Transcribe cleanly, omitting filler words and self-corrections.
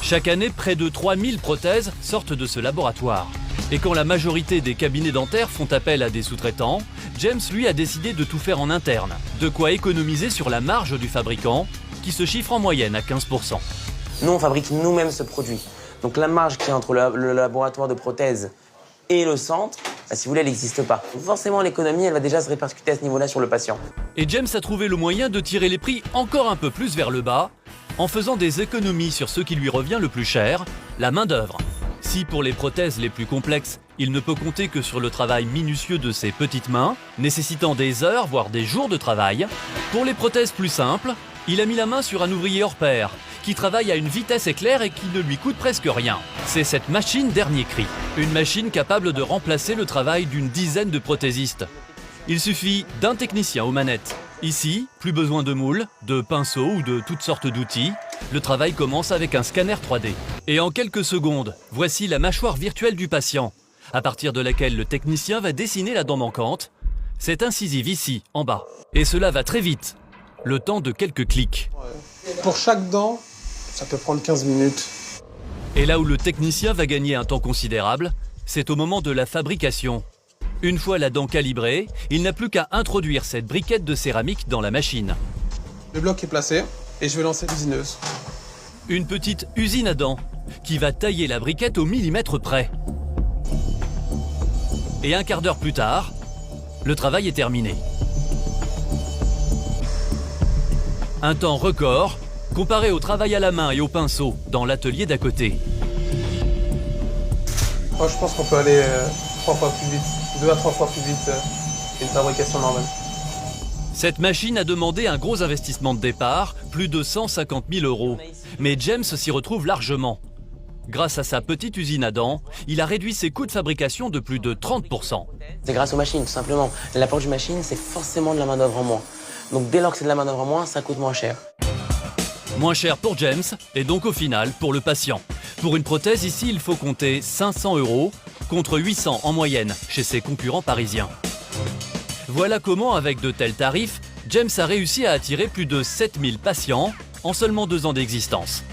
Chaque année, près de 3000 prothèses sortent de ce laboratoire. Et quand la majorité des cabinets dentaires font appel à des sous-traitants, James, lui, a décidé de tout faire en interne. De quoi économiser sur la marge du fabricant, qui se chiffre en moyenne à 15%. Nous, on fabrique nous-mêmes ce produit. Donc la marge qu'il y a entre le laboratoire de prothèses et le centre, si vous voulez, elle n'existe pas. Forcément, l'économie, elle va déjà se répercuter à ce niveau-là sur le patient. Et James a trouvé le moyen de tirer les prix encore un peu plus vers le bas, en faisant des économies sur ce qui lui revient le plus cher, la main-d'œuvre. Si pour les prothèses les plus complexes, il ne peut compter que sur le travail minutieux de ses petites mains, nécessitant des heures, voire des jours de travail, pour les prothèses plus simples, il a mis la main sur un ouvrier hors pair, qui travaille à une vitesse éclair et qui ne lui coûte presque rien. C'est cette machine dernier cri. Une machine capable de remplacer le travail d'une dizaine de prothésistes. Il suffit d'un technicien aux manettes. Ici, plus besoin de moules, de pinceaux ou de toutes sortes d'outils. Le travail commence avec un scanner 3D. Et en quelques secondes, voici la mâchoire virtuelle du patient, à partir de laquelle le technicien va dessiner la dent manquante. C'est incisive ici, en bas. Et cela va très vite. Le temps de quelques clics. Pour chaque dent, ça peut prendre 15 minutes. Et là où le technicien va gagner un temps considérable, c'est au moment de la fabrication. Une fois la dent calibrée, il n'a plus qu'à introduire cette briquette de céramique dans la machine. Le bloc est placé et je vais lancer l'usineuse. Une petite usine à dents qui va tailler la briquette au millimètre près. Et un quart d'heure plus tard, le travail est terminé. Un temps record comparé au travail à la main et au pinceau dans l'atelier d'à côté. Oh, je pense qu'on peut aller 3 fois plus vite, 2 à 3 fois plus vite qu'une fabrication normale. Cette machine a demandé un gros investissement de départ, plus de 150 000 €. Mais James s'y retrouve largement. Grâce à sa petite usine à dents, il a réduit ses coûts de fabrication de plus de 30%. C'est grâce aux machines, tout simplement. L'apport d'une machine, c'est forcément de la main-d'œuvre en moins. Donc dès lors que c'est de la main-d'œuvre en moins, ça coûte moins cher. Moins cher pour James et donc au final pour le patient. Pour une prothèse ici, il faut compter 500 € contre 800 en moyenne chez ses concurrents parisiens. Voilà comment, avec de tels tarifs, James a réussi à attirer plus de 7000 patients en seulement 2 ans d'existence.